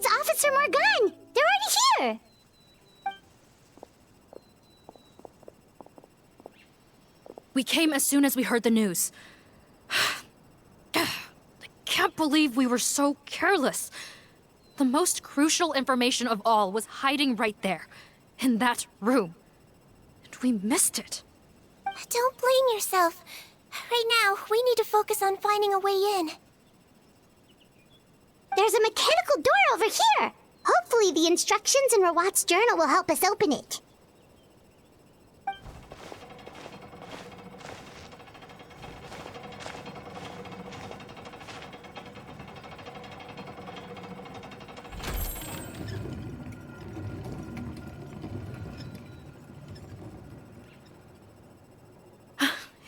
It's Officer Morgan! They're already here! We came as soon as we heard the news. I can't believe we were so careless. The most crucial information of all was hiding right there, in that room. And we missed it. Don't blame yourself. Right now, we need to focus on finding a way in. There's a mechanical door over here! Hopefully the instructions in Rawat's journal will help us open it.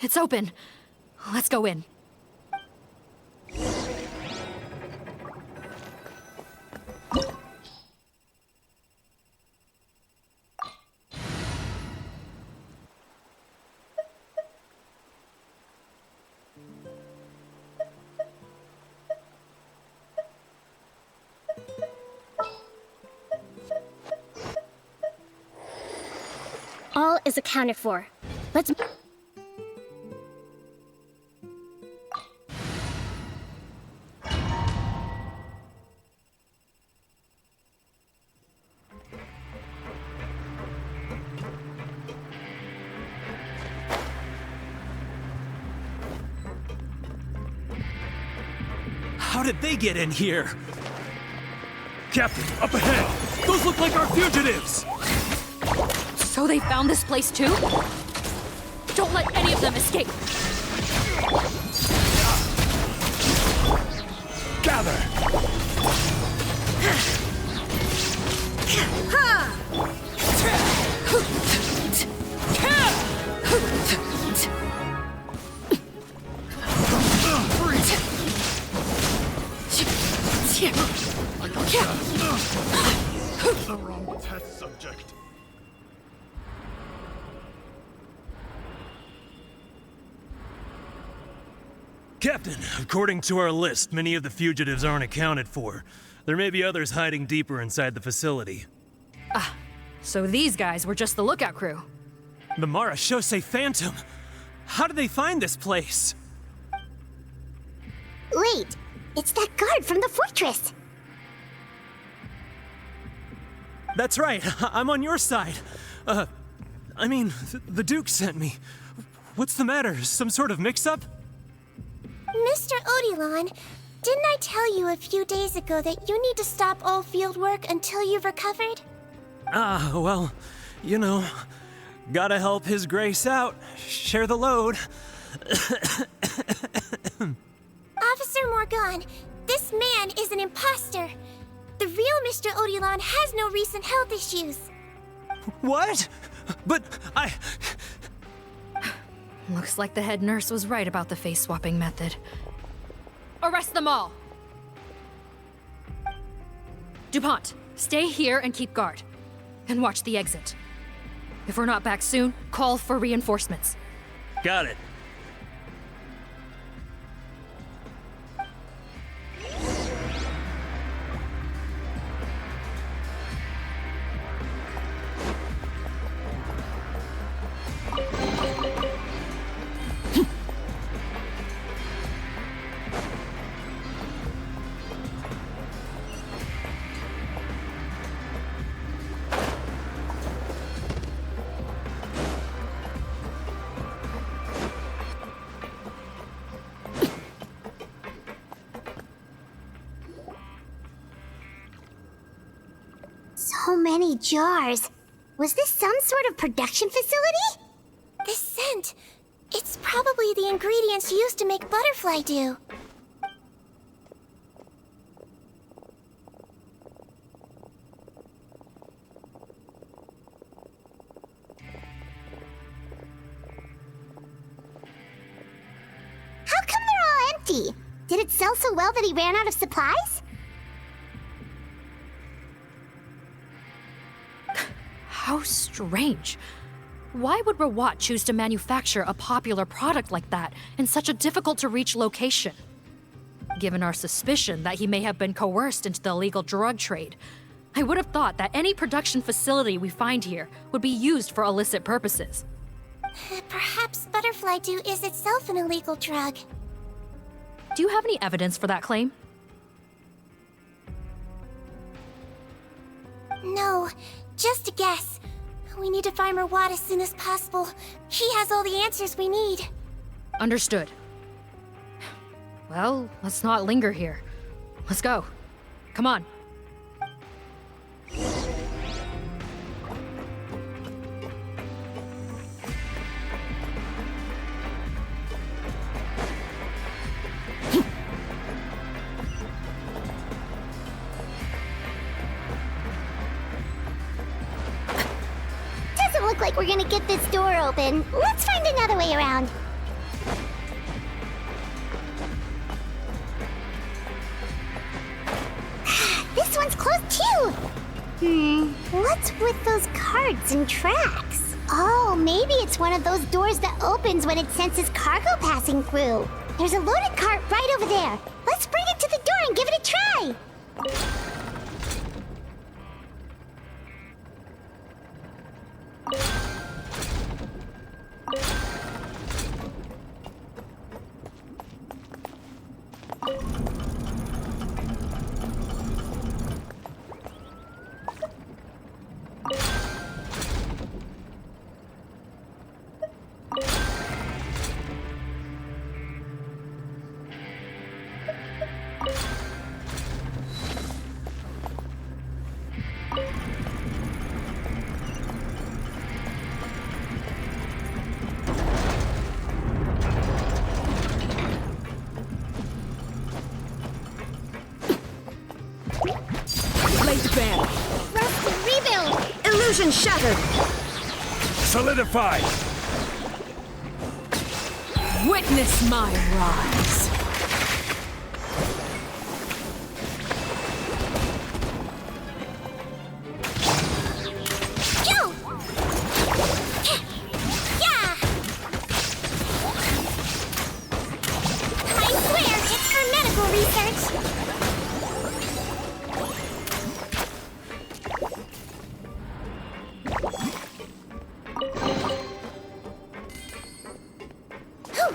It's open. Let's go in. All is accounted for. Let's... How did they get in here? Captain, up ahead! Those look like our fugitives! So they found this place too? Don't let any of them escape! Gather! The wrong test subject. Captain, according to our list, many of the fugitives aren't accounted for. There may be others hiding deeper inside the facility. So these guys were just the lookout crew. The Marashose Phantom! How did they find this place? Wait, it's that guard from the fortress! That's right, I'm on your side. The Duke sent me. What's the matter? Some sort of mix-up? Mr. Odilon, didn't I tell you a few days ago that you need to stop all field work until you've recovered? Well, you know, gotta help His Grace out, share the load. Officer Morgan, this man is an imposter. The real Mr. Odilon has no recent health issues. What? But Looks like the head nurse was right about the face-swapping method. Arrest them all! DuPont, stay here and keep guard. And watch the exit. If we're not back soon, call for reinforcements. got it. So many jars. Was this some sort of production facility? This scent. It's probably the ingredients used to make butterfly dew. How come they're all empty? Did it sell so well that he ran out of supplies? How strange. Why would Rawat choose to manufacture a popular product like that in such a difficult-to-reach location? Given our suspicion that he may have been coerced into the illegal drug trade, I would have thought that any production facility we find here would be used for illicit purposes. Perhaps butterfly dew is itself an illegal drug. Do you have any evidence for that claim? No, just a guess. We need to find Merwad as soon as possible. He has all the answers we need. Understood. Well, let's not linger here. Let's go. Come on. Doesn't look like we're gonna get this door open. Let's find another way around. This one's closed too. What's with those carts and tracks? Oh, maybe it's one of those doors that opens when it senses cargo passing through. There's a loaded cart right over there. Let's bring it to the door and give it a try. Blade band. Rusty, rebuild! Illusion shattered. Solidified! Witness my rise. Go! Yeah! I swear, it's for medical research. Whew.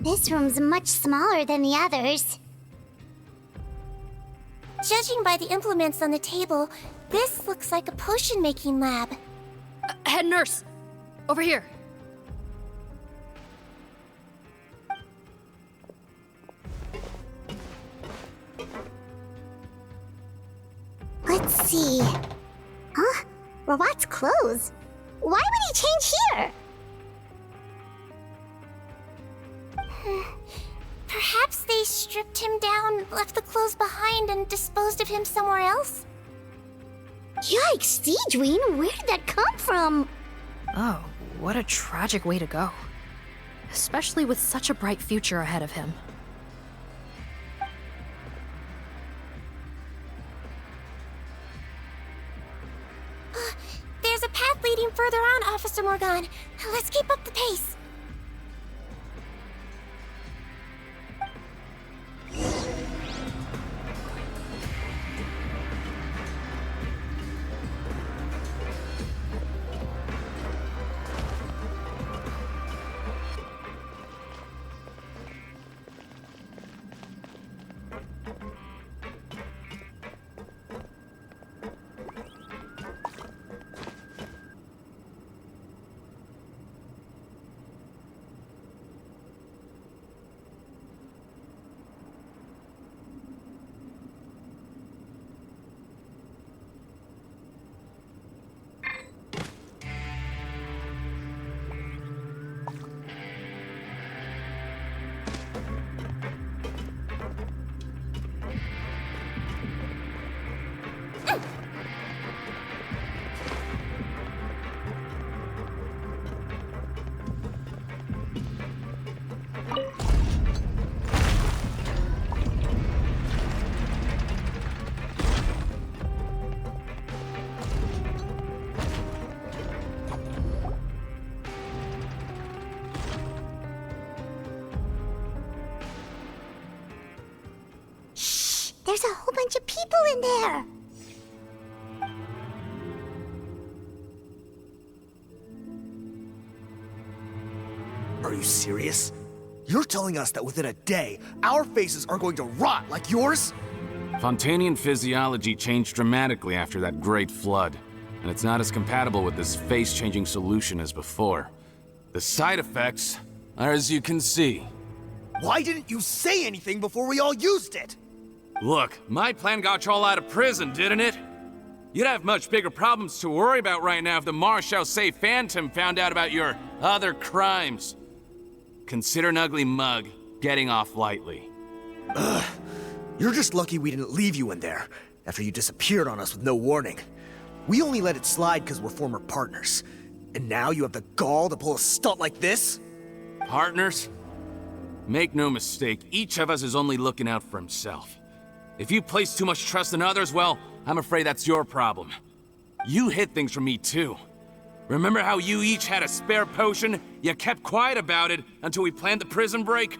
This room's much smaller than the others. Judging by the implements on the table, this looks like a potion-making lab. Head nurse! Over here! Let's see. Huh? Robot's clothes? Why would he change here? Perhaps they stripped him down, left the clothes behind, and disposed of him somewhere else? Yikes, Sigewinne, where did that come from? Oh, what a tragic way to go. Especially with such a bright future ahead of him. There's a path leading further on, Officer Morgan. Let's keep up the pace. There's a whole bunch of people in there. Are you serious? You're telling us that within a day, our faces are going to rot like yours? Fontanian physiology changed dramatically after that great flood, and it's not as compatible with this face-changing solution as before. The side effects are as you can see. Why didn't you say anything before we all used it? Look, my plan got you all out of prison, didn't it? You'd have much bigger problems to worry about right now if the Marshal Say Phantom found out about your other crimes. Consider an ugly mug getting off lightly. You're just lucky we didn't leave you in there after you disappeared on us with no warning. We only let it slide because we're former partners. And now you have the gall to pull a stunt like this? Partners? Make no mistake, each of us is only looking out for himself. If you place too much trust in others, well, I'm afraid that's your problem. You hid things from me too. Remember how you each had a spare potion? You kept quiet about it until we planned the prison break?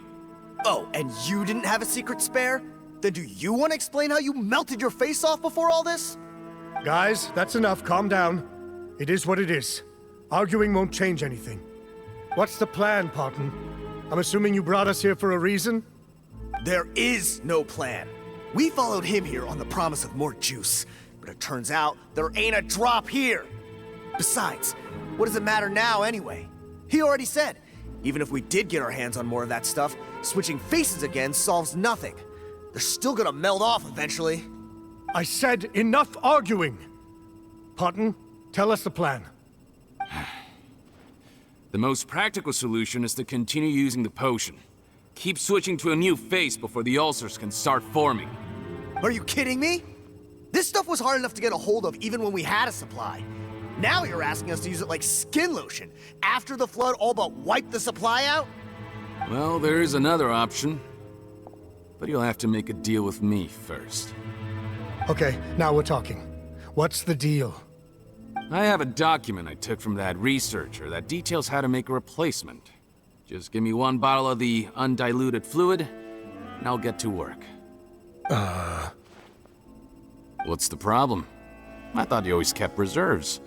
Oh, and you didn't have a secret spare? Then do you want to explain how you melted your face off before all this? Guys, that's enough. Calm down. It is what it is. Arguing won't change anything. What's the plan, Parton? I'm assuming you brought us here for a reason? There is no plan. We followed him here on the promise of more juice, but it turns out there ain't a drop here. Besides, what does it matter now anyway? He already said, even if we did get our hands on more of that stuff, switching faces again solves nothing. They're still gonna meld off eventually. I said enough arguing! Parton, tell us the plan. The most practical solution is to continue using the potion. Keep switching to a new face before the ulcers can start forming. Are you kidding me? This stuff was hard enough to get a hold of even when we had a supply. Now you're asking us to use it like skin lotion, after the flood all but wiped the supply out? Well, there is another option. But you'll have to make a deal with me first. Okay, now we're talking. What's the deal? I have a document I took from that researcher that details how to make a replacement. Just give me one bottle of the undiluted fluid, and I'll get to work. What's the problem? I thought you always kept reserves.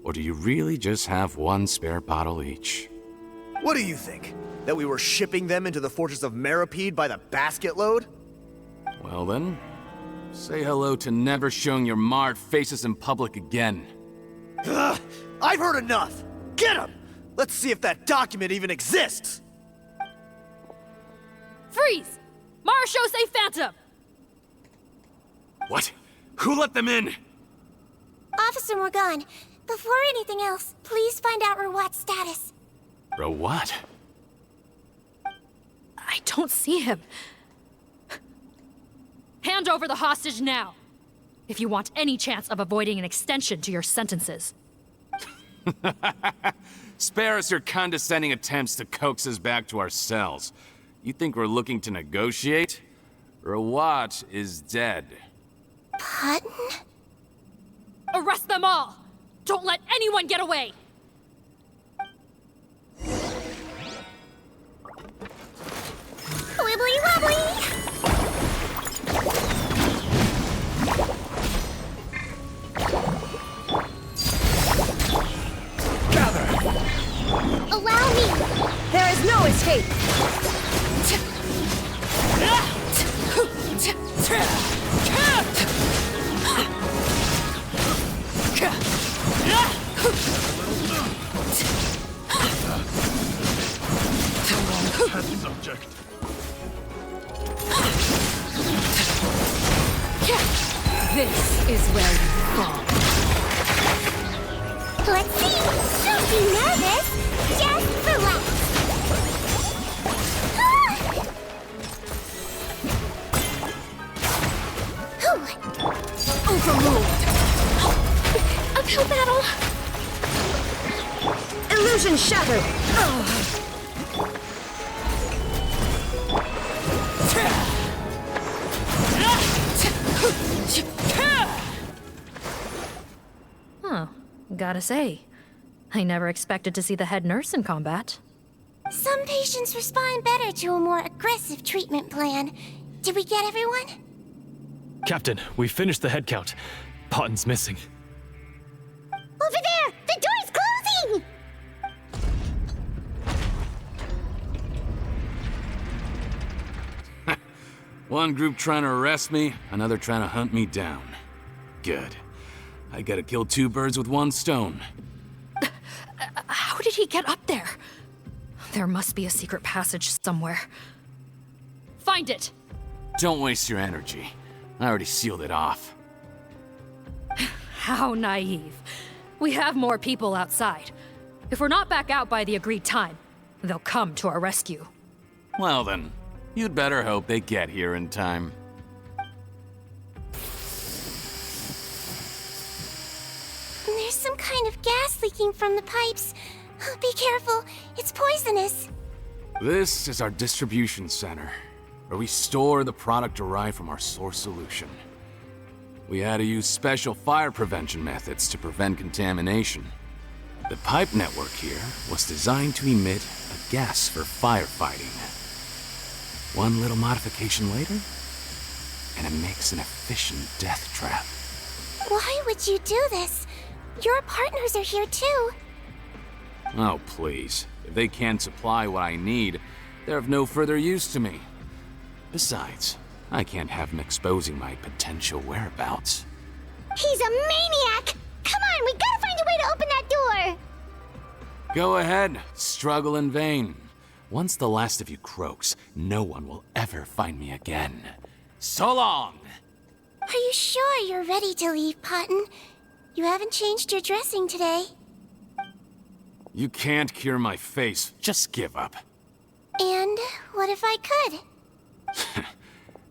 Or do you really just have one spare bottle each? What do you think? That we were shipping them into the fortress of Meripede by the basket load? Well then, say hello to never showing your marred faces in public again. Ugh, I've heard enough! Get him! Let's see if that document even exists! Freeze! Marshal, say Phantom! What? Who let them in? Officer Morgan, before anything else, please find out Rawat's status. What? I don't see him. Hand over the hostage now, if you want any chance of avoiding an extension to your sentences. Spare us your condescending attempts to coax us back to our cells. You think we're looking to negotiate? Rawat is dead. Pardon? Arrest them all! Don't let anyone get away! Wibbly wobbly! Allow me! There is no escape! Subject. This is where you fall. Let's see! Don't be nervous! Just relax! Overruled. Uphill battle! Illusion shattered. Huh. Gotta say, I never expected to see the head nurse in combat. Some patients respond better to a more aggressive treatment plan. Did we get everyone? Captain, we finished the head count. Potten's missing. Over there! The door's closing! One group trying to arrest me, another trying to hunt me down. Good. I gotta kill two birds with one stone. How did he get up there? There must be a secret passage somewhere. Find it! Don't waste your energy. I already sealed it off. How naive. We have more people outside. If we're not back out by the agreed time, they'll come to our rescue. Well then, you'd better hope they get here in time. There's some kind of gas leaking from the pipes. Be careful, it's poisonous. This is our distribution center, where we store the product derived from our source solution. We had to use special fire prevention methods to prevent contamination. The pipe network here was designed to emit a gas for firefighting. One little modification later, and it makes an efficient death trap. Why would you do this? Your partners are here too. Oh, please. If they can't supply what I need, they're of no further use to me. Besides, I can't have them exposing my potential whereabouts. He's a maniac! Come on, we gotta find a way to open that door! Go ahead, struggle in vain. Once the last of you croaks, no one will ever find me again. So long! Are you sure you're ready to leave, Potten? You haven't changed your dressing today. You can't cure my face, just give up. And what if I could?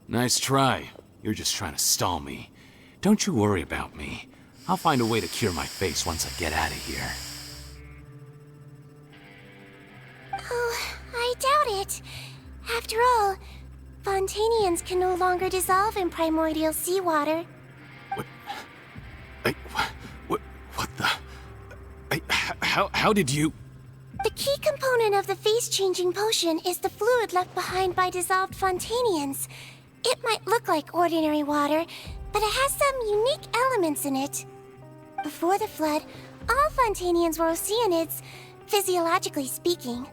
Nice try. You're just trying to stall me. Don't you worry about me. I'll find a way to cure my face once I get out of here. Oh, I doubt it. After all, Fontanians can no longer dissolve in primordial seawater. What the... How did you... The key component of the face-changing potion is the fluid left behind by dissolved Fontanians. It might look like ordinary water, but it has some unique elements in it. Before the flood, all Fontanians were oceanids, physiologically speaking.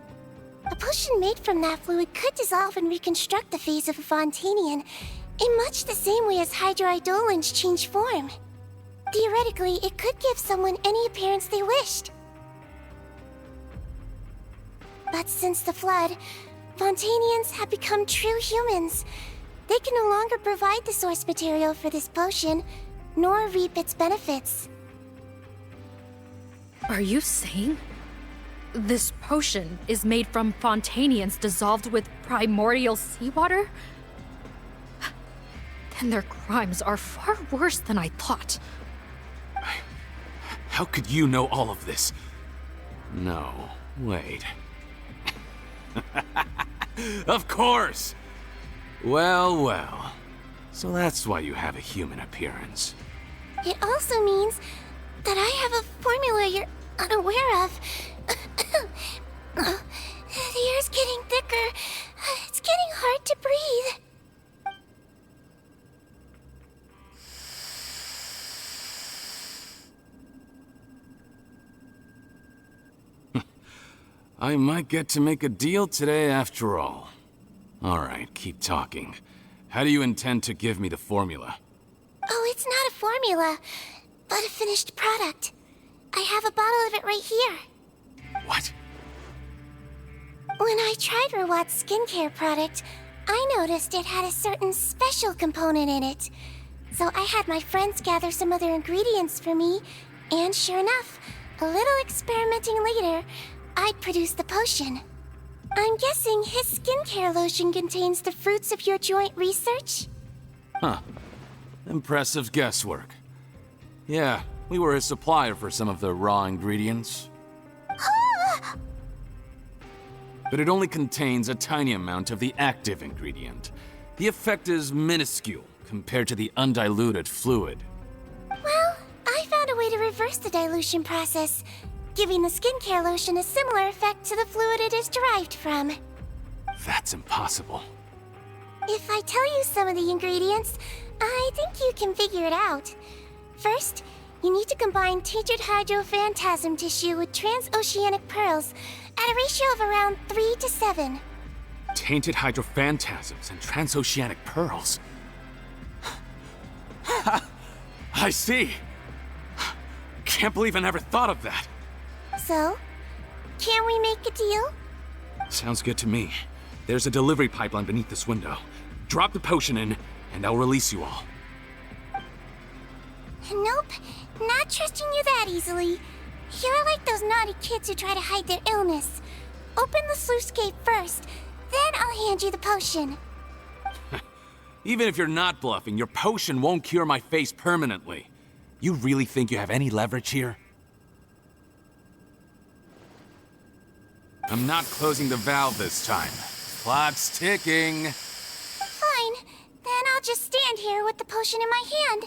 A potion made from that fluid could dissolve and reconstruct the face of a Fontanian in much the same way as hydroidolins change form. Theoretically, it could give someone any appearance they wished. But since the Flood, Fontanians have become true humans. They can no longer provide the source material for this potion, nor reap its benefits. Are you saying this potion is made from Fontanians dissolved with primordial seawater? Then their crimes are far worse than I thought. How could you know all of this? No, wait. Of course! Well, well. So that's why you have a human appearance. It also means that I have a formula you're unaware of. The air's getting thicker. It's getting hard to breathe. I might get to make a deal today after all. Alright, keep talking. How do you intend to give me the formula? Oh, it's not a formula, but a finished product. I have a bottle of it right here. What? When I tried Rawat's skincare product, I noticed it had a certain special component in it. So I had my friends gather some other ingredients for me, and sure enough, a little experimenting later, I'd produced the potion. I'm guessing his skincare lotion contains the fruits of your joint research? Huh. Impressive guesswork. Yeah, we were his supplier for some of the raw ingredients. But it only contains a tiny amount of the active ingredient. The effect is minuscule compared to the undiluted fluid. Well, I found a way to reverse the dilution process, giving the skincare lotion a similar effect to the fluid it is derived from. That's impossible. If I tell you some of the ingredients, I think you can figure it out. First, you need to combine tainted hydrophantasm tissue with transoceanic pearls at a ratio of around 3 to 7. Tainted hydrophantasms and transoceanic pearls. I see. Can't believe I never thought of that. So, can we make a deal? Sounds good to me. There's a delivery pipeline beneath this window. Drop the potion in, and I'll release you all. Nope, not trusting you that easily. You're like those naughty kids who try to hide their illness. Open the sluice gate first, then I'll hand you the potion. Even if you're not bluffing, your potion won't cure my face permanently. You really think you have any leverage here? I'm not closing the valve this time. Clock's ticking. Fine, then I'll just stand here with the potion in my hand.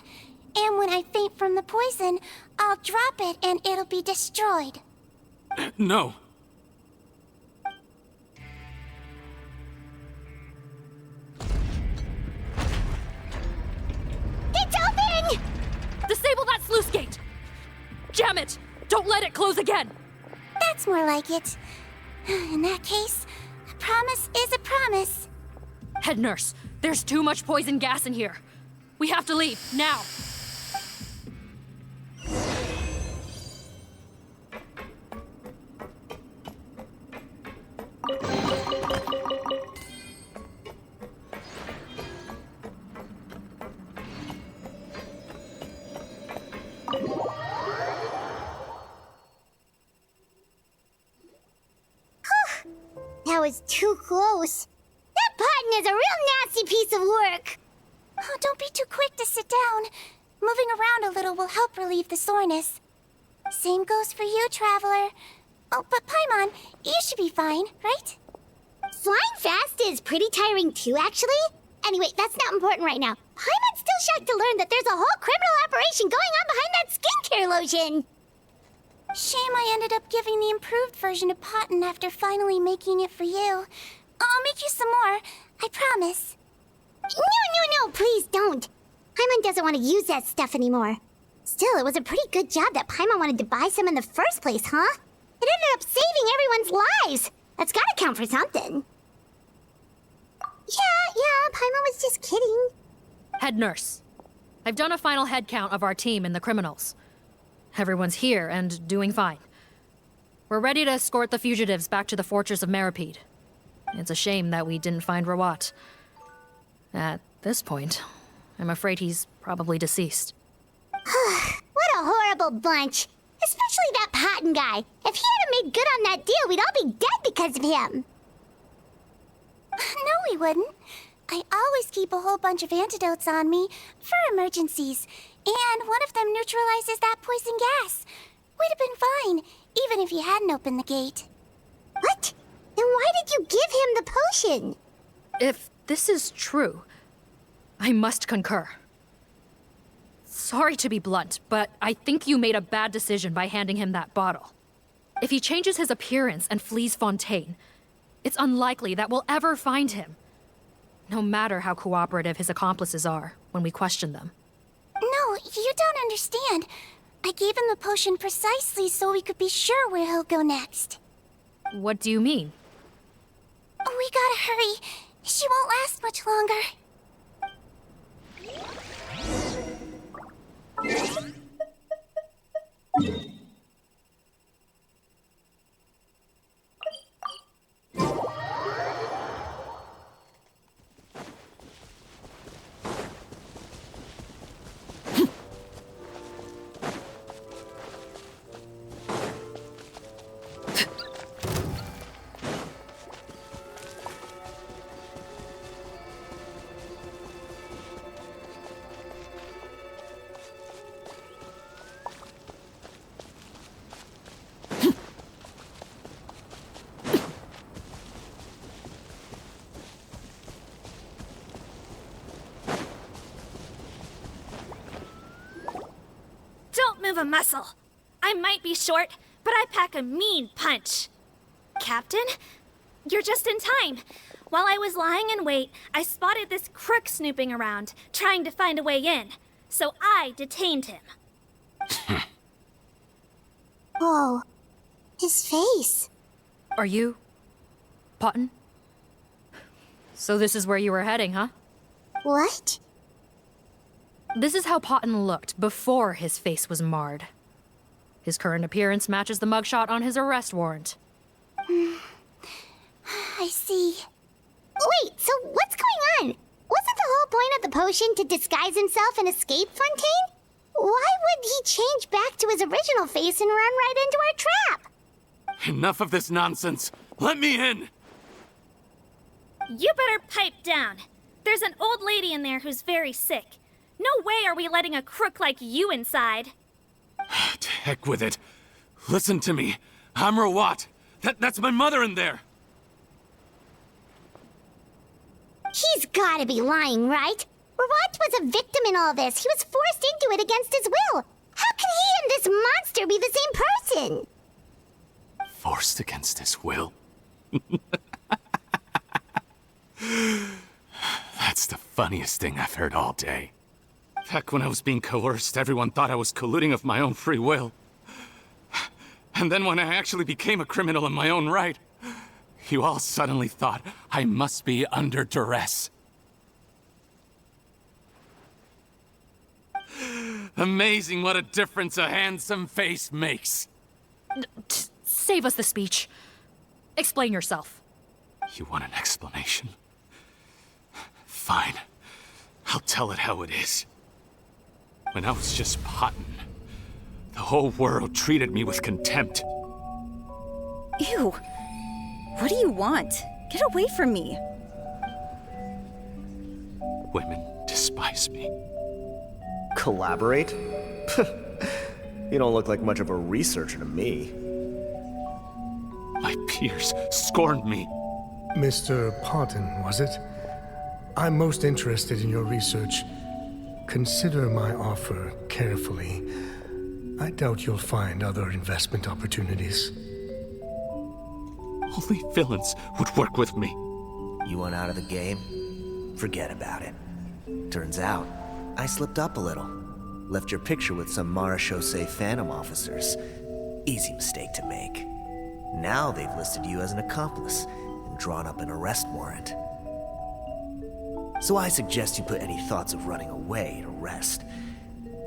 And when I faint from the poison, I'll drop it and it'll be destroyed. No. It's open! Disable that sluice gate! Jam it! Don't let it close again! That's more like it. In that case, a promise is a promise. Head nurse, there's too much poison gas in here. We have to leave, now! That was too close. That Potton is a real nasty piece of work. Oh, don't be too quick to sit down. Moving around a little will help relieve the soreness. Same goes for you, Traveler. Oh, but Paimon, you should be fine, right? Flying fast is pretty tiring too, actually. Anyway, that's not important right now. Paimon's still shocked to learn that there's a whole criminal operation going on behind that skincare lotion. Shame I ended up giving the improved version to Potton after finally making it for you. I'll make you some more, I promise. No, please don't. Paimon doesn't want to use that stuff anymore. Still, it was a pretty good job that Paimon wanted to buy some in the first place, huh? It ended up saving everyone's lives. That's gotta count for something. Yeah, Paimon was just kidding. Head nurse. I've done a final head count of our team and the criminals. Everyone's here and doing fine. We're ready to escort the fugitives back to the fortress of Meripede. It's a shame that we didn't find Rawat. At this point, I'm afraid he's probably deceased. What a horrible bunch. Especially that Patton guy. If he hadn't made good on that deal, we'd all be dead because of him. No, we wouldn't. I always keep a whole bunch of antidotes on me for emergencies, and one of them neutralizes that poison gas. We'd have been fine, even if you hadn't opened the gate. What? Then why did you give him the potion? If this is true, I must concur. Sorry to be blunt, but I think you made a bad decision by handing him that bottle. If he changes his appearance and flees Fontaine, it's unlikely that we'll ever find him. No matter how cooperative his accomplices are when we question them. No, you don't understand. I gave him the potion precisely so we could be sure where he'll go next. What do you mean? We gotta hurry. She won't last much longer. Don't move a muscle. I might be short, but I pack a mean punch. Captain, you're just in time. While I was lying in wait, I spotted this crook snooping around, trying to find a way in. So I detained him. Whoa. His face. Are you... Potton? So this is where you were heading, huh? What? This is how Potton looked before his face was marred. His current appearance matches the mugshot on his arrest warrant. I see. Wait, so what's going on? Wasn't the whole point of the potion to disguise himself and escape Fontaine? Why would he change back to his original face and run right into our trap? Enough of this nonsense. Let me in! You better pipe down. There's an old lady in there who's very sick. No way are we letting a crook like you inside. To heck with it. Listen to me. I'm Rawat. That's my mother in there. He's gotta be lying, right? Rawat was a victim in all this. He was forced into it against his will. How can he and this monster be the same person? Forced against his will? That's the funniest thing I've heard all day. Back when I was being coerced, everyone thought I was colluding of my own free will. And then when I actually became a criminal in my own right, you all suddenly thought I must be under duress. Amazing what a difference a handsome face makes. Save us the speech. Explain yourself. You want an explanation? Fine. I'll tell it how it is. When I was just Potton, the whole world treated me with contempt. Ew. What do you want? Get away from me. Women despise me. Collaborate? You don't look like much of a researcher to me. My peers scorned me. Mr. Potton, was it? I'm most interested in your research. Consider my offer carefully. I doubt you'll find other investment opportunities. Only villains would work with me. You want out of the game? Forget about it. Turns out, I slipped up a little. Left your picture with some Marechaussee Phantom officers. Easy mistake to make. Now they've listed you as an accomplice and drawn up an arrest warrant. So I suggest you put any thoughts of running away to rest.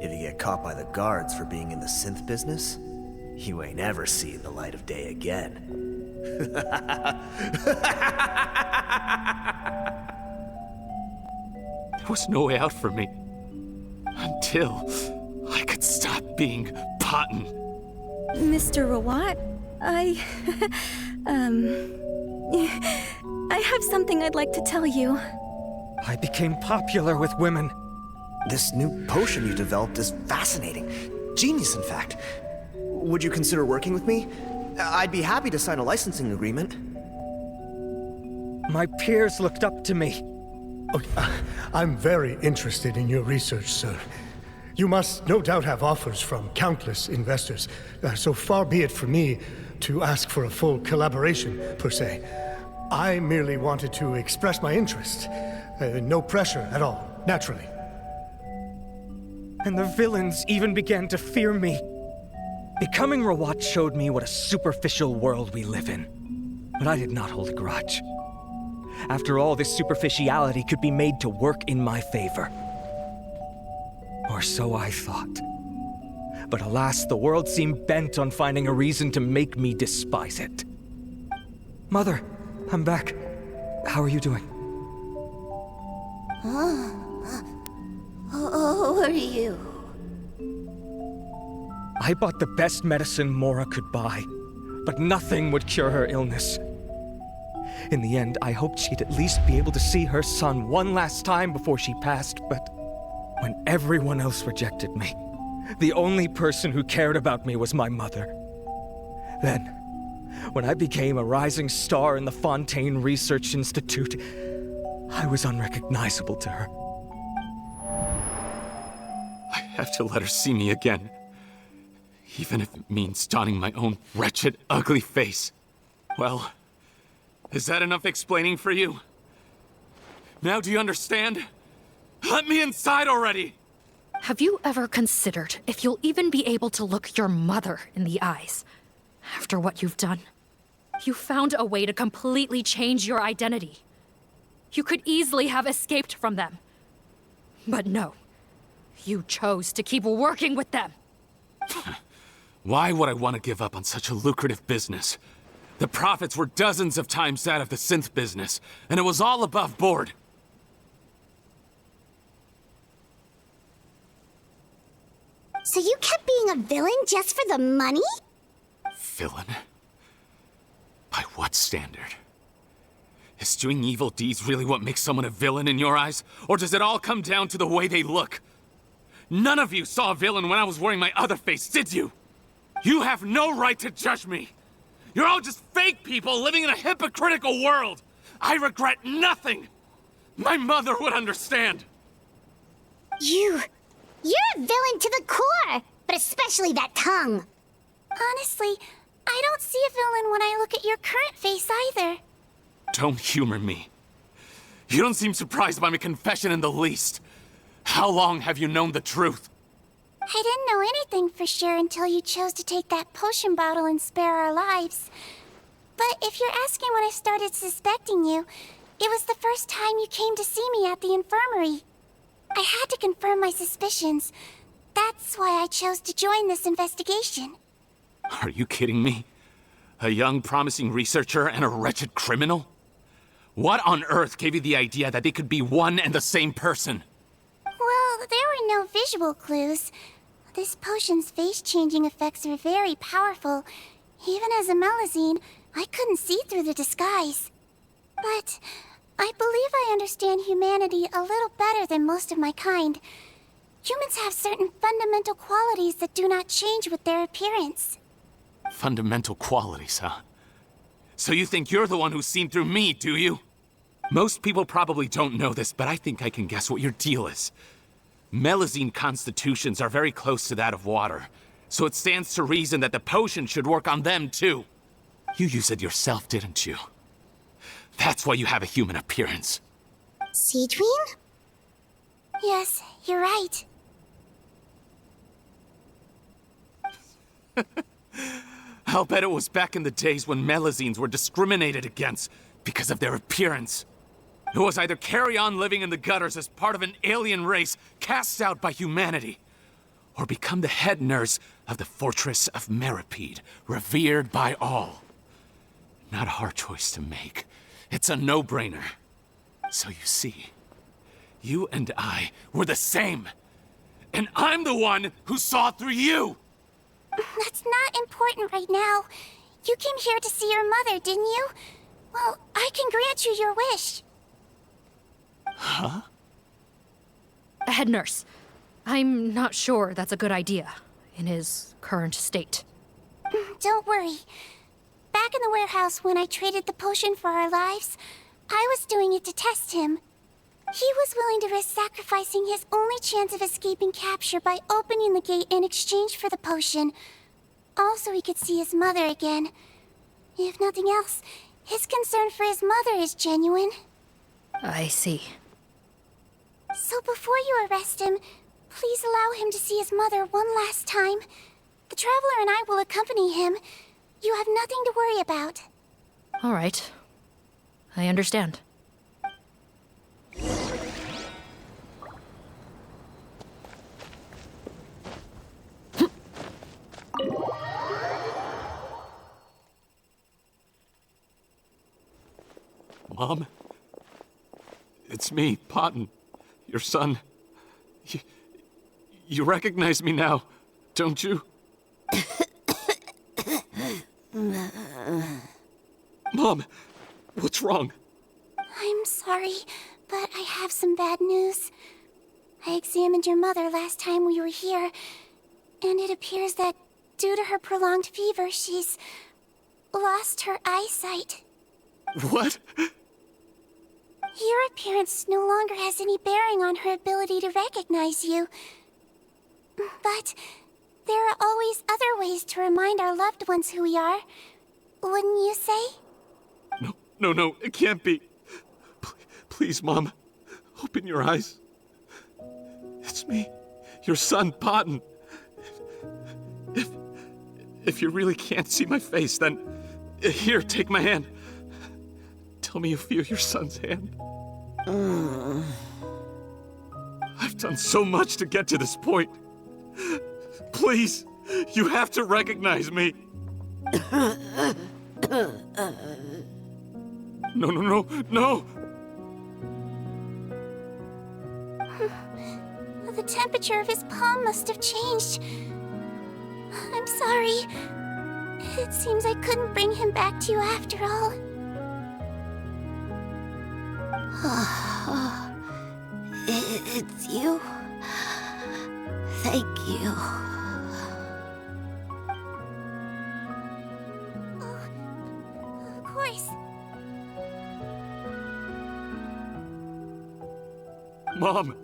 If you get caught by the guards for being in the synth business, you ain't ever seen the light of day again. There was no way out for me. Until I could stop being Paten. Mr. Rawat, I have something I'd like to tell you. I became popular with women. This new potion you developed is fascinating. Genius, in fact. Would you consider working with me? I'd be happy to sign a licensing agreement. My peers looked up to me. Oh, I'm very interested in your research, sir. You must no doubt have offers from countless investors, so far be it for me to ask for a full collaboration, per se. I merely wanted to express my interest. No pressure at all, naturally. And the villains even began to fear me. Becoming Rawat showed me what a superficial world we live in. But I did not hold a grudge. After all, this superficiality could be made to work in my favor. Or so I thought. But alas, the world seemed bent on finding a reason to make me despise it. Mother, I'm back. How are you doing? Who are you? I bought the best medicine Mora could buy, but nothing would cure her illness. In the end, I hoped she'd at least be able to see her son one last time before she passed, but when everyone else rejected me, the only person who cared about me was my mother. Then, when I became a rising star in the Fontaine Research Institute, I was unrecognizable to her. I have to let her see me again. Even if it means donning my own wretched, ugly face. Well, is that enough explaining for you? Now do you understand? Let me inside already! Have you ever considered if you'll even be able to look your mother in the eyes after what you've done? You found a way to completely change your identity. You could easily have escaped from them. But no, you chose to keep working with them. Why would I want to give up on such a lucrative business? The profits were dozens of times that of the synth business, and it was all above board. So you kept being a villain just for the money? Villain? By what standard? Is doing evil deeds really what makes someone a villain in your eyes? Or does it all come down to the way they look? None of you saw a villain when I was wearing my other face, did you? You have no right to judge me! You're all just fake people living in a hypocritical world! I regret nothing! My mother would understand! You're a villain to the core, but especially that tongue. Honestly, I don't see a villain when I look at your current face either. Don't humor me. You don't seem surprised by my confession in the least. How long have you known the truth? I didn't know anything for sure until you chose to take that potion bottle and spare our lives. But if you're asking when I started suspecting you, it was the first time you came to see me at the infirmary. I had to confirm my suspicions. That's why I chose to join this investigation. Are you kidding me? A young, promising researcher and a wretched criminal? What on earth gave you the idea that they could be one and the same person? Well, there were no visual clues. This potion's face-changing effects are very powerful. Even as a Melazine, I couldn't see through the disguise. But I believe I understand humanity a little better than most of my kind. Humans have certain fundamental qualities that do not change with their appearance. Fundamental qualities, huh? So you think you're the one who's seen through me, do you? Most people probably don't know this, but I think I can guess what your deal is. Melazine constitutions are very close to that of water, so it stands to reason that the potion should work on them too. You used it yourself, didn't you? That's why you have a human appearance. Sigewinne? Yes, you're right. I'll bet it was back in the days when Melazines were discriminated against because of their appearance. It was either carry on living in the gutters as part of an alien race cast out by humanity, or become the head nurse of the Fortress of Meripede, revered by all. Not a hard choice to make. It's a no-brainer. So you see, you and I were the same. And I'm the one who saw through you! That's not important right now. You came here to see your mother, didn't you? Well, I can grant you your wish. Huh? Head nurse, I'm not sure that's a good idea in his current state. Don't worry. Back in the warehouse when I traded the potion for our lives, I was doing it to test him. He was willing to risk sacrificing his only chance of escaping capture by opening the gate in exchange for the potion. Also, he could see his mother again. If nothing else, his concern for his mother is genuine. I see. So before you arrest him, please allow him to see his mother one last time. The Traveler and I will accompany him. You have nothing to worry about. All right. I understand. Mom? It's me, Potton, your son. You recognize me now, don't you? Mom, what's wrong? I'm sorry, but I have some bad news. I examined your mother last time we were here, and it appears that due to her prolonged fever, she's lost her eyesight. What? Your appearance no longer has any bearing on her ability to recognize you. But there are always other ways to remind our loved ones who we are. Wouldn't you say? No, it can't be. Please, Mom, open your eyes. It's me, your son, Potton. If you really can't see my face, then here, take my hand. Tell me you feel your son's hand. I've done so much to get to this point. Please, you have to recognize me. No. The temperature of his palm must have changed. I'm sorry. It seems I couldn't bring him back to you after all. It's you. Thank you. Of course. Mom,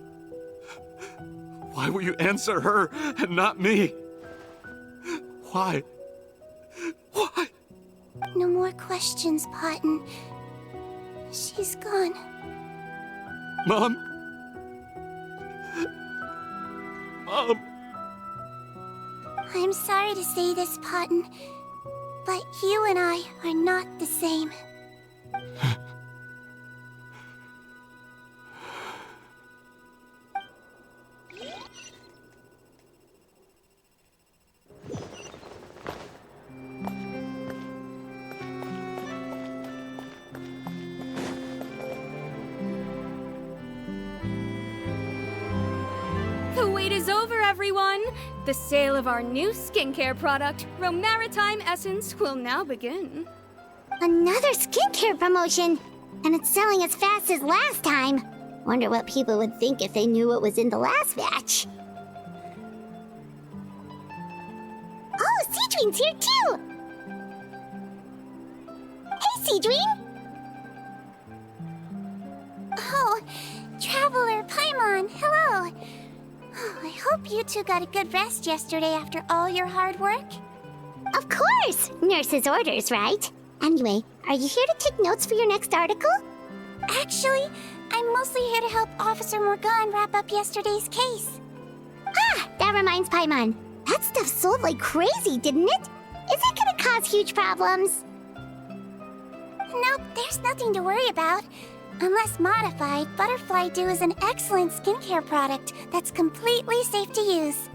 why will you answer her and not me? Why? No more questions, Potton. She's gone. Mom? I'm sorry to say this, Potton, but you and I are not the same. The wait is over, everyone! The sale of our new skincare product, Romaritime Essence, will now begin. Another skincare promotion! And it's selling as fast as last time. Wonder what people would think if they knew what was in the last batch. Oh, Sigewinne's here too! Hey, Sigewinne! Oh, Traveler Paimon, hello! Oh, I hope you two got a good rest yesterday after all your hard work. Of course! Nurse's orders, right? Anyway, are you here to take notes for your next article? Actually, I'm mostly here to help Officer Morgan wrap up yesterday's case. Ah, that reminds Paimon. That stuff sold like crazy, didn't it? Is it gonna cause huge problems. Nope, there's nothing to worry about. Unless modified, Butterfly Dew is an excellent skincare product that's completely safe to use.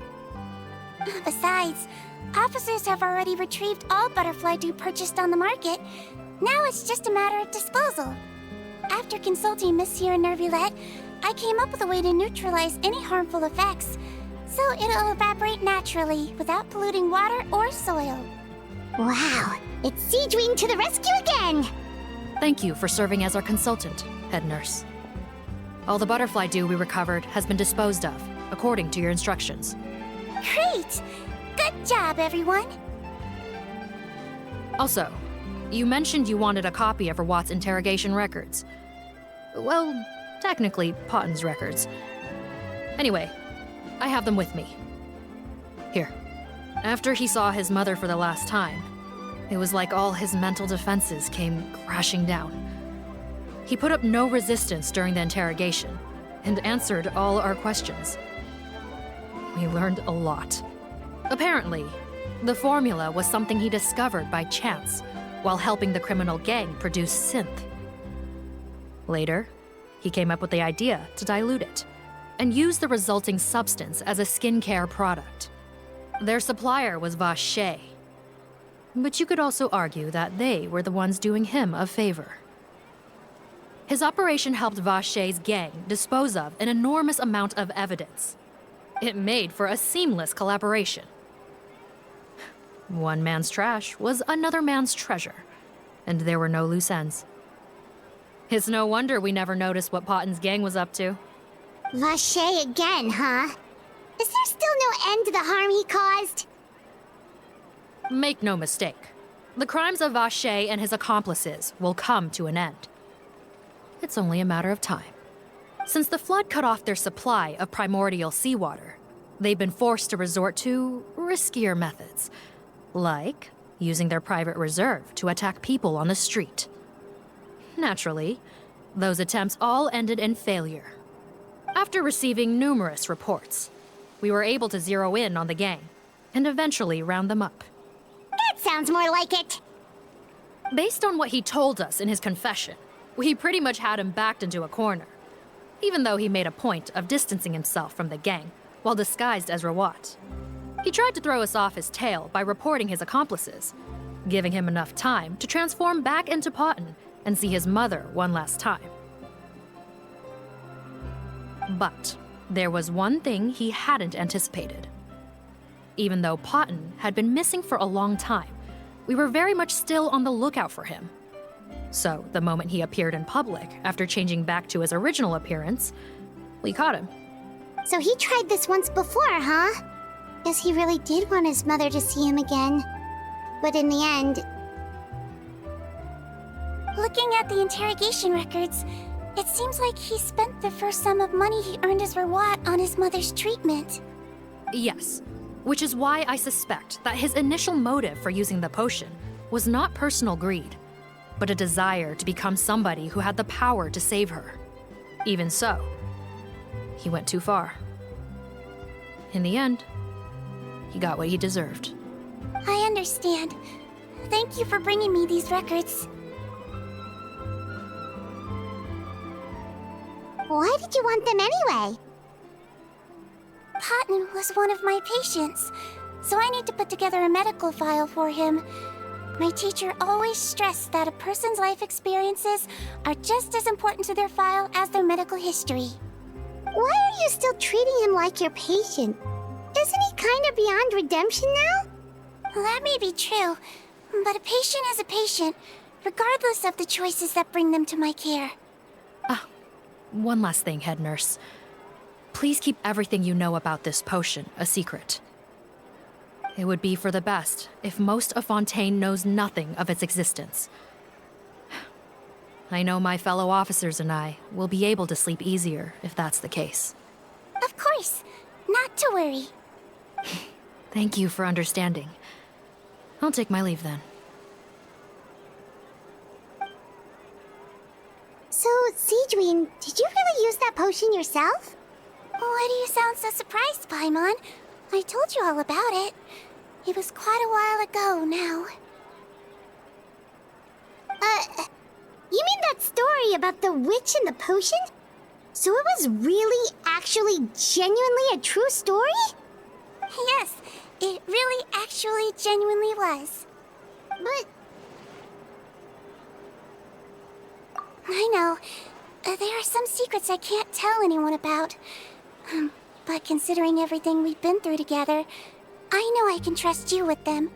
Besides, officers have already retrieved all Butterfly Dew purchased on the market. Now it's just a matter of disposal. After consulting Monsieur Nervulette, I came up with a way to neutralize any harmful effects, so it'll evaporate naturally without polluting water or soil. Wow, it's Sigewinne to the rescue again! Thank you for serving as our consultant, head nurse. All the butterfly dew we recovered has been disposed of, according to your instructions. Great! Good job, everyone! Also, you mentioned you wanted a copy of Rawat's interrogation records. Well, technically, Potten's records. Anyway, I have them with me. Here. After he saw his mother for the last time, it was like all his mental defenses came crashing down. He put up no resistance during the interrogation and answered all our questions. We learned a lot. Apparently, the formula was something he discovered by chance while helping the criminal gang produce synth. Later, he came up with the idea to dilute it and use the resulting substance as a skincare product. Their supplier was Vache, but you could also argue that they were the ones doing him a favor. His operation helped Vache's gang dispose of an enormous amount of evidence. It made for a seamless collaboration. One man's trash was another man's treasure, and there were no loose ends. It's no wonder we never noticed what Potten's gang was up to. Vache again, huh? Is there still no end to the harm he caused? Make no mistake. The crimes of Vache and his accomplices will come to an end. It's only a matter of time. Since the flood cut off their supply of primordial seawater, they've been forced to resort to riskier methods, like using their private reserve to attack people on the street. Naturally, those attempts all ended in failure. After receiving numerous reports, we were able to zero in on the gang and eventually round them up. That sounds more like it. Based on what he told us in his confession, we pretty much had him backed into a corner, even though he made a point of distancing himself from the gang while disguised as Rawat. He tried to throw us off his tail by reporting his accomplices, giving him enough time to transform back into Potten and see his mother one last time. But there was one thing he hadn't anticipated. Even though Potten had been missing for a long time, we were very much still on the lookout for him. So the moment he appeared in public after changing back to his original appearance, we caught him. So he tried this once before, huh? Guess he really did want his mother to see him again. But in the end... Looking at the interrogation records, it seems like he spent the first sum of money he earned as Rawat on his mother's treatment. Yes, which is why I suspect that his initial motive for using the potion was not personal greed, but a desire to become somebody who had the power to save her. Even so, he went too far. In the end, he got what he deserved. I understand. Thank you for bringing me these records. Why did you want them anyway? Potten was one of my patients, so I need to put together a medical file for him. My teacher always stressed that a person's life experiences are just as important to their file as their medical history. Why are you still treating him like your patient? Isn't he kind of beyond redemption now? That may be true, but a patient is a patient, regardless of the choices that bring them to my care. One last thing, head nurse. Please keep everything you know about this potion a secret. It would be for the best if most of Fontaine knows nothing of its existence. I know my fellow officers and I will be able to sleep easier if that's the case. Of course. Not to worry. Thank you for understanding. I'll take my leave then. So, Sigewinne, did you really use that potion yourself? Why do you sound so surprised, Paimon? I told you all about it. It was quite a while ago now. You mean that story about the witch and the potion? So it was really, actually, genuinely a true story? Yes, it really actually genuinely was. But... I know. There are some secrets I can't tell anyone about. But considering everything we've been through together, I know I can trust you with them.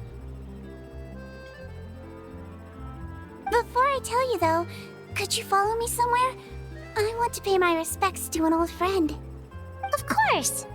Before I tell you, though, could you follow me somewhere? I want to pay my respects to an old friend. Of course!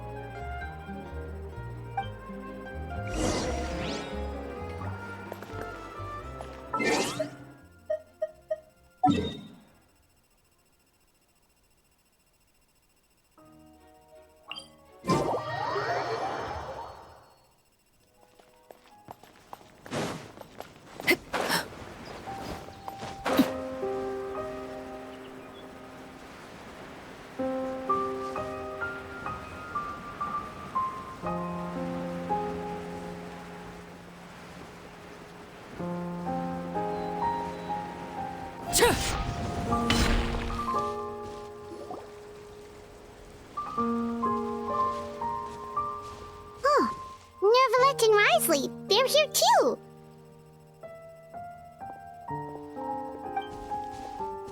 Nervalette and Risley, they're here too!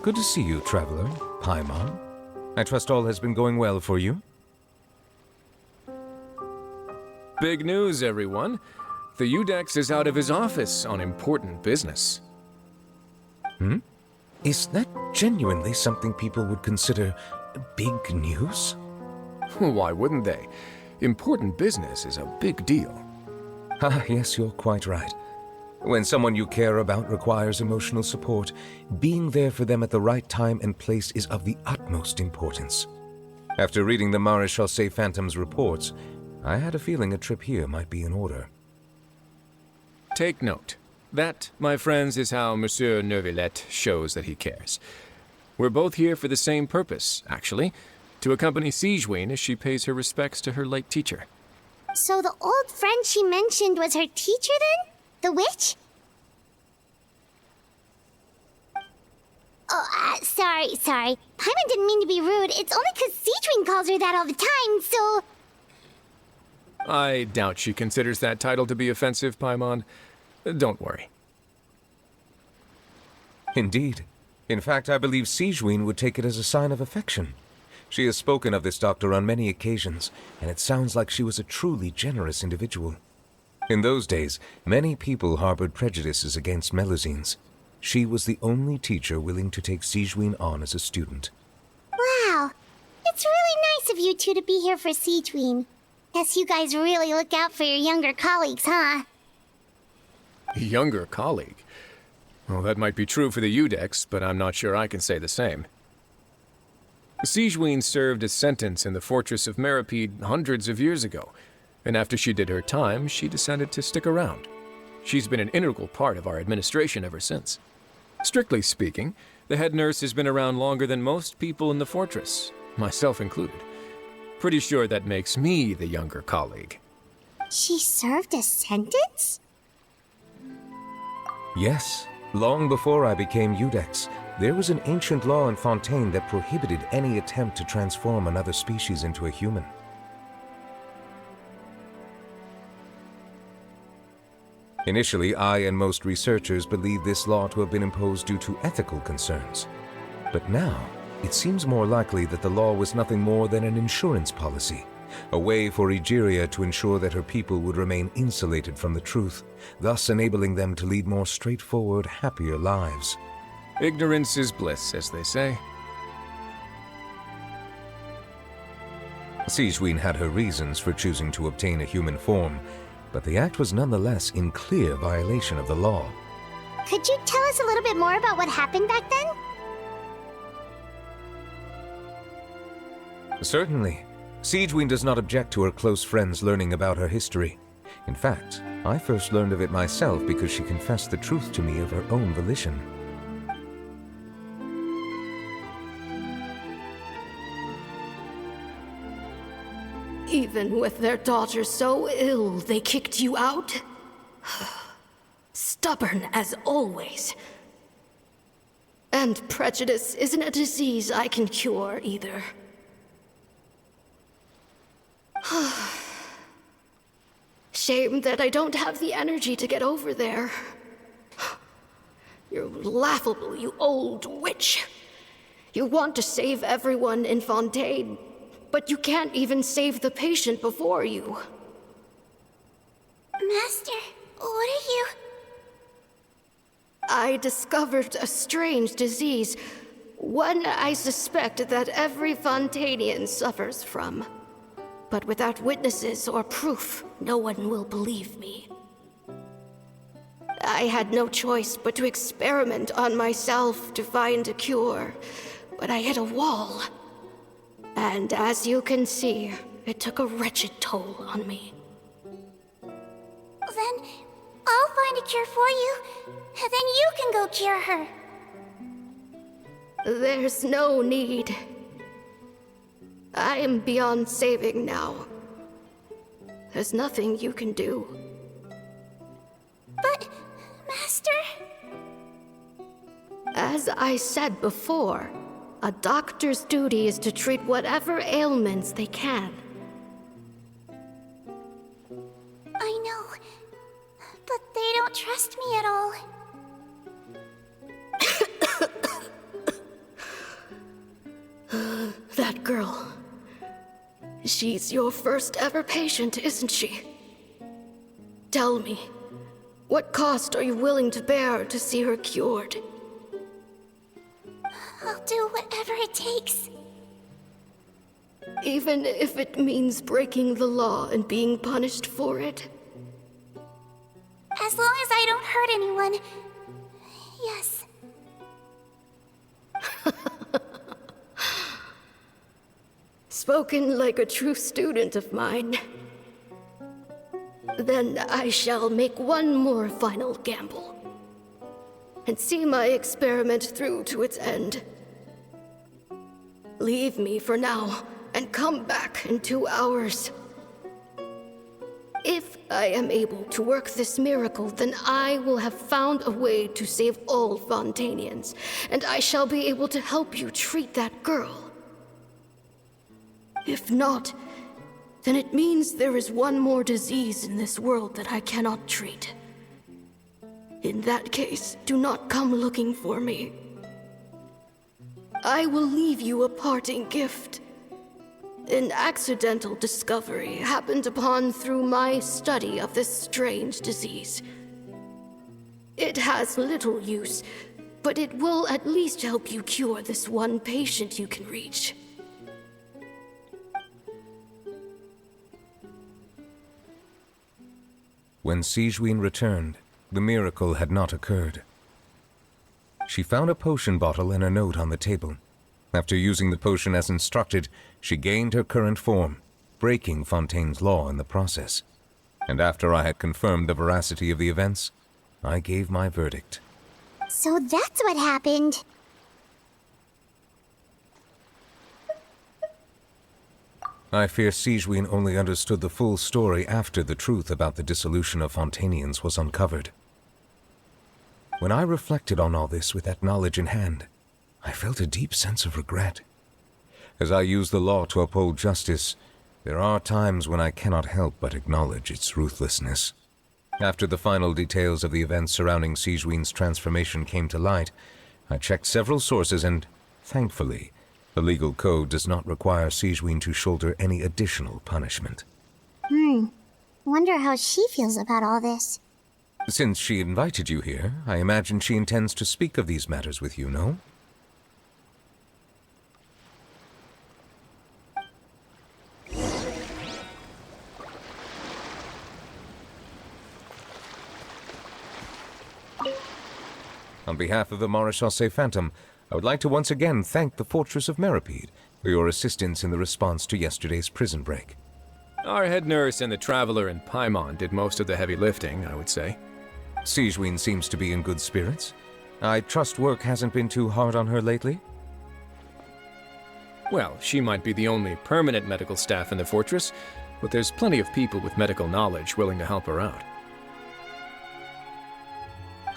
Good to see you, traveler. Paimon. I trust all has been going well for you? Big news, everyone. The Udex is out of his office on important business. Is that genuinely something people would consider big news? Why wouldn't they? Important business is a big deal. Ah, yes, you're quite right. When someone you care about requires emotional support, being there for them at the right time and place is of the utmost importance. After reading the Maréchal Phantom's reports, I had a feeling a trip here might be in order. Take note. That, my friends, is how Monsieur Nervalette shows that he cares. We're both here for the same purpose, actually, to accompany Sigewinne as she pays her respects to her late teacher. So the old friend she mentioned was her teacher then? The witch? Oh, sorry. Paimon didn't mean to be rude. It's only 'cause Sigewinne calls her that all the time, so... I doubt she considers that title to be offensive, Paimon. Don't worry. Indeed. In fact, I believe Sigewinne would take it as a sign of affection. She has spoken of this doctor on many occasions, and it sounds like she was a truly generous individual. In those days, many people harbored prejudices against Melusines. She was the only teacher willing to take Sigewinne on as a student. Wow. It's really nice of you two to be here for Sigewinne. Guess you guys really look out for your younger colleagues, huh? Younger colleague? Well, that might be true for the Udex, but I'm not sure I can say the same. Sigewinne served a sentence in the fortress of Meripede hundreds of years ago, and after she did her time, she decided to stick around. She's been an integral part of our administration ever since. Strictly speaking, the head nurse has been around longer than most people in the fortress, myself included. Pretty sure that makes me the younger colleague. She served a sentence? Yes. Long before I became Udex, there was an ancient law in Fontaine that prohibited any attempt to transform another species into a human. Initially, I and most researchers believed this law to have been imposed due to ethical concerns. But now, it seems more likely that the law was nothing more than an insurance policy, a way for Egeria to ensure that her people would remain insulated from the truth, thus enabling them to lead more straightforward, happier lives. Ignorance is bliss, as they say. Sigewinne had her reasons for choosing to obtain a human form, but the act was nonetheless in clear violation of the law. Could you tell us a little bit more about what happened back then? Certainly. Sigewinne does not object to her close friends learning about her history. In fact, I first learned of it myself because she confessed the truth to me of her own volition. Even with their daughter so ill, they kicked you out? Stubborn as always. And prejudice isn't a disease I can cure either. Shame that I don't have the energy to get over there. You're laughable, you old witch. You want to save everyone in Fontaine, but you can't even save the patient before you. Master, what are you... I discovered a strange disease, one I suspect that every Fontainian suffers from. But without witnesses or proof, no one will believe me. I had no choice but to experiment on myself to find a cure, but I hit a wall. And as you can see, it took a wretched toll on me. Then I'll find a cure for you, and then you can go cure her. There's no need. I am beyond saving now. There's nothing you can do. But, Master... As I said before, a doctor's duty is to treat whatever ailments they can. I know, but they don't trust me at all. That girl. She's your first ever patient, isn't she? Tell me, what cost are you willing to bear to see her cured? I'll do whatever it takes. Even if it means breaking the law and being punished for it? As long as I don't hurt anyone, yes. Spoken like a true student of mine. Then I shall make one more final gamble. And see my experiment through to its end. Leave me for now, and come back in 2 hours. If I am able to work this miracle, then I will have found a way to save all Fontainians, and I shall be able to help you treat that girl. If not, then it means there is one more disease in this world that I cannot treat. In that case, do not come looking for me. I will leave you a parting gift. An accidental discovery happened upon through my study of this strange disease. It has little use, but it will at least help you cure this one patient you can reach. When Sigewinne returned, the miracle had not occurred. She found a potion bottle and a note on the table. After using the potion as instructed, she gained her current form, breaking Fontaine's law in the process. And after I had confirmed the veracity of the events, I gave my verdict. So that's what happened. I fear Sigewinne only understood the full story after the truth about the dissolution of Fontainians was uncovered. When I reflected on all this with that knowledge in hand, I felt a deep sense of regret. As I use the law to uphold justice, there are times when I cannot help but acknowledge its ruthlessness. After the final details of the events surrounding Sigewinne's transformation came to light, I checked several sources and, thankfully, the legal code does not require Sigewinne to shoulder any additional punishment. Wonder how she feels about all this. Since she invited you here, I imagine she intends to speak of these matters with you, no? On behalf of the Maréchaussée Phantom, I would like to once again thank the Fortress of Meripede for your assistance in the response to yesterday's prison break. Our head nurse and the Traveler in Paimon did most of the heavy lifting, I would say. Sigewinne seems to be in good spirits. I trust work hasn't been too hard on her lately? Well, she might be the only permanent medical staff in the fortress, but there's plenty of people with medical knowledge willing to help her out.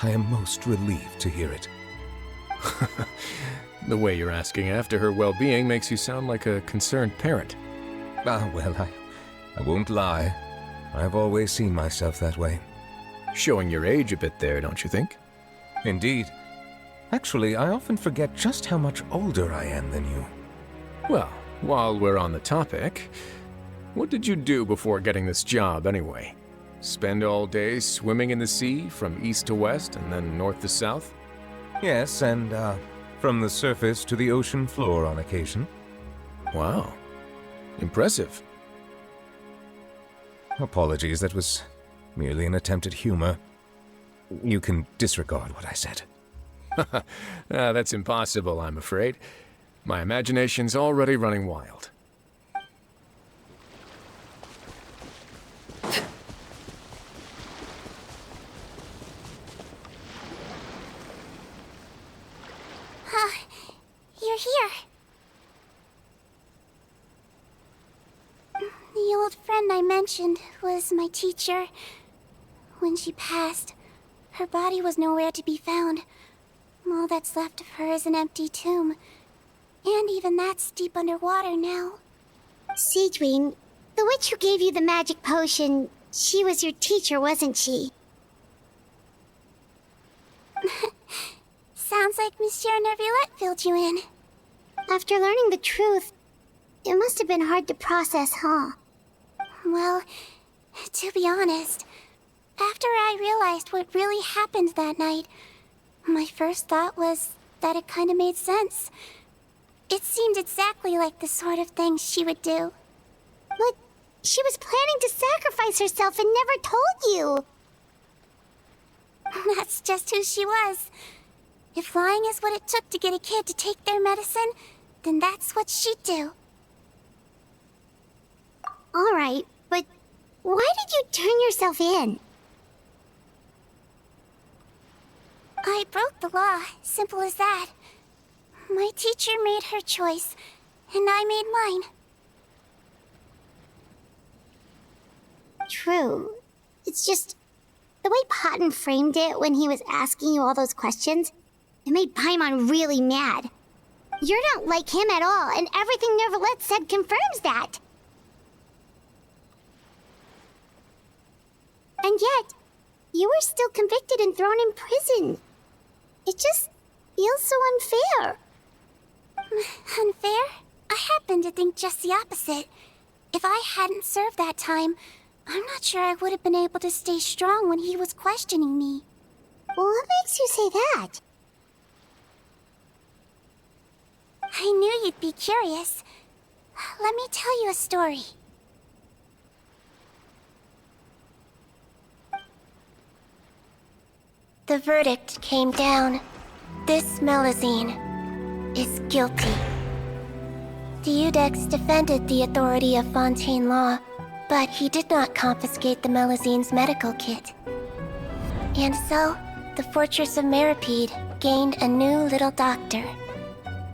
I am most relieved to hear it. The way you're asking after her well-being makes you sound like a concerned parent. Well, I won't lie. I've always seen myself that way. Showing your age a bit there, don't you think? Indeed. Actually, I often forget just how much older I am than you. Well, while we're on the topic, what did you do before getting this job anyway? Spend all day swimming in the sea from east to west and then north to south? Yes, and from the surface to the ocean floor on occasion. Wow. Impressive. Apologies, that was merely an attempt at humor. You can disregard what I said. That's impossible, I'm afraid. My imagination's already running wild. You're here. The old friend I mentioned was my teacher. When she passed, her body was nowhere to be found. All that's left of her is an empty tomb. And even that's deep underwater now. Sigewinne, the witch who gave you the magic potion, she was your teacher, wasn't she? Sounds like Monsieur Neuvillette filled you in. After learning the truth, it must have been hard to process, huh? Well, to be honest, after I realized what really happened that night, my first thought was that it kind of made sense. It seemed exactly like the sort of thing she would do. But she was planning to sacrifice herself and never told you. That's just who she was. If lying is what it took to get a kid to take their medicine, then that's what she'd do. Alright, but why did you turn yourself in? I broke the law, simple as that. My teacher made her choice, and I made mine. True. It's just the way Potton framed it when he was asking you all those questions, it made Paimon really mad. You're not like him at all, and everything Neuvillette said confirms that. And yet, you were still convicted and thrown in prison. It just feels so unfair. Unfair? I happen to think just the opposite. If I hadn't served that time, I'm not sure I would have been able to stay strong when he was questioning me. Well, what makes you say that? I knew you'd be curious. Let me tell you a story. The verdict came down. This Melusine is guilty. The Iudex defended the authority of Fontaine law, but he did not confiscate the Melusine's medical kit. And so, the Fortress of Meripede gained a new little doctor.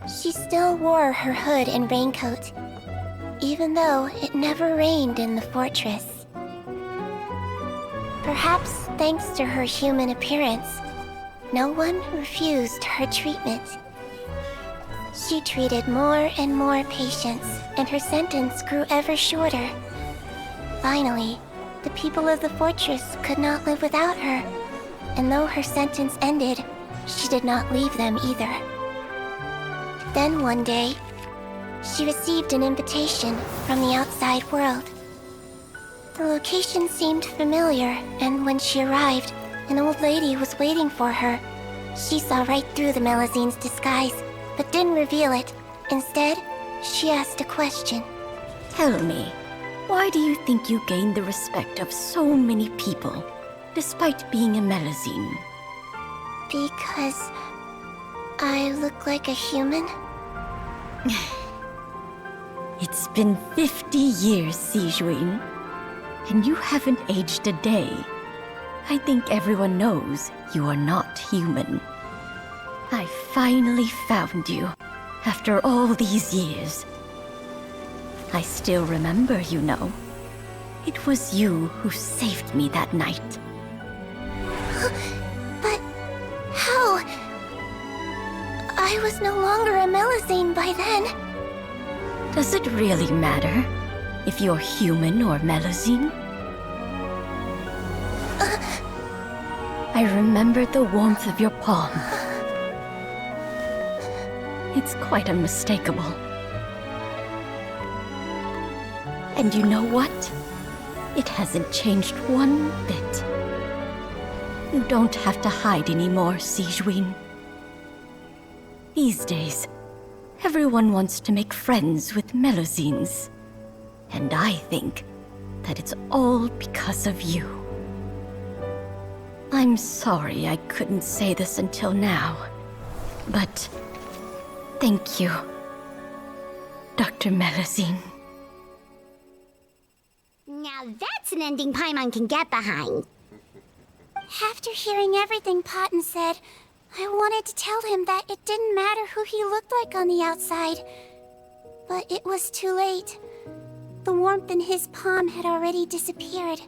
She still wore her hood and raincoat, even though it never rained in the fortress. Perhaps thanks to her human appearance, no one refused her treatment. She treated more and more patients, and her sentence grew ever shorter. Finally, the people of the fortress could not live without her, and though her sentence ended, she did not leave them either. Then one day, she received an invitation from the outside world. The location seemed familiar, and when she arrived, an old lady was waiting for her. She saw right through the Melusine's disguise, but didn't reveal it. Instead, she asked a question. Tell me, why do you think you gained the respect of so many people, despite being a Melusine? Because I look like a human? It's been 50 years, Sigewinne, and you haven't aged a day. I think everyone knows you are not human. I finally found you, after all these years. I still remember, you know. It was you who saved me that night. But how? I was no longer a Melusine by then. Does it really matter if you're human or Melusine? I remember the warmth of your palm. It's quite unmistakable. And you know what? It hasn't changed one bit. You don't have to hide anymore, Sigewinne. These days, everyone wants to make friends with Melusines. And I think that it's all because of you. I'm sorry I couldn't say this until now, but thank you, Dr. Melusine. Now that's an ending Paimon can get behind. After hearing everything Paten said, I wanted to tell him that it didn't matter who he looked like on the outside. But it was too late. The warmth in his palm had already disappeared.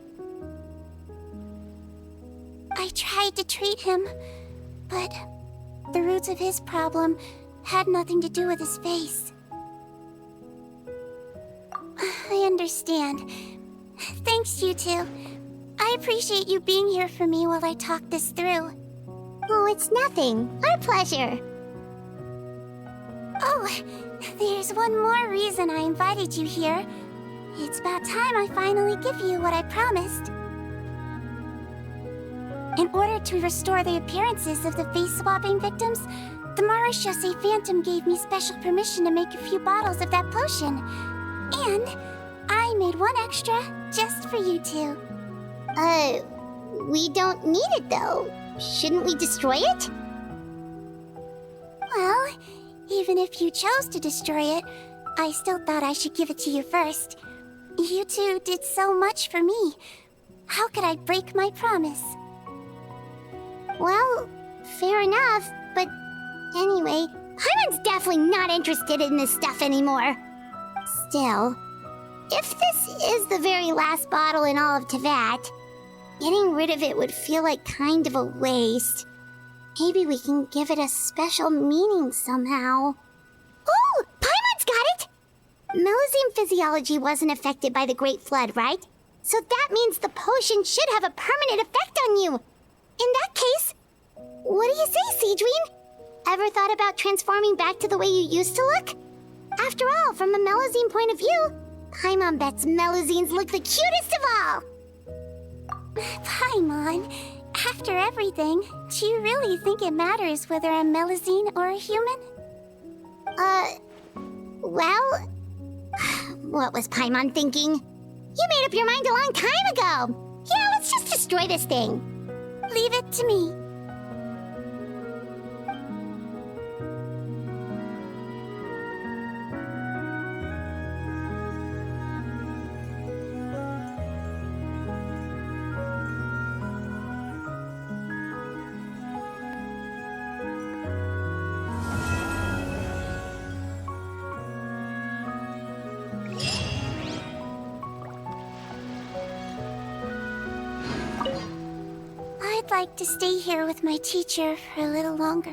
I tried to treat him, but the roots of his problem had nothing to do with his face. I understand. Thanks, you two. I appreciate you being here for me while I talk this through. Oh, it's nothing. Our pleasure. Oh, there's one more reason I invited you here. It's about time I finally give you what I promised. In order to restore the appearances of the face-swapping victims, the Marechaussee Phantom gave me special permission to make a few bottles of that potion. And I made one extra just for you two. We don't need it though. Shouldn't we destroy it? Well, even if you chose to destroy it, I still thought I should give it to you first. You two did so much for me. How could I break my promise? Well, fair enough, but anyway, Paimon's definitely not interested in this stuff anymore. Still, if this is the very last bottle in all of Teyvat, getting rid of it would feel like kind of a waste. Maybe we can give it a special meaning somehow. Oh, Paimon's got it! Melusine physiology wasn't affected by the Great Flood, right? So that means the potion should have a permanent effect on you. In that case, what do you say, Sigewinne? Ever thought about transforming back to the way you used to look? After all, from a Melusine point of view, Paimon bets Melusines look the cutest of all. Paimon, after everything, do you really think it matters whether I'm Melusine or a human? Well, what was Paimon thinking? You made up your mind a long time ago. Yeah, let's just destroy this thing. Leave it to me. I'd like to stay here with my teacher for a little longer.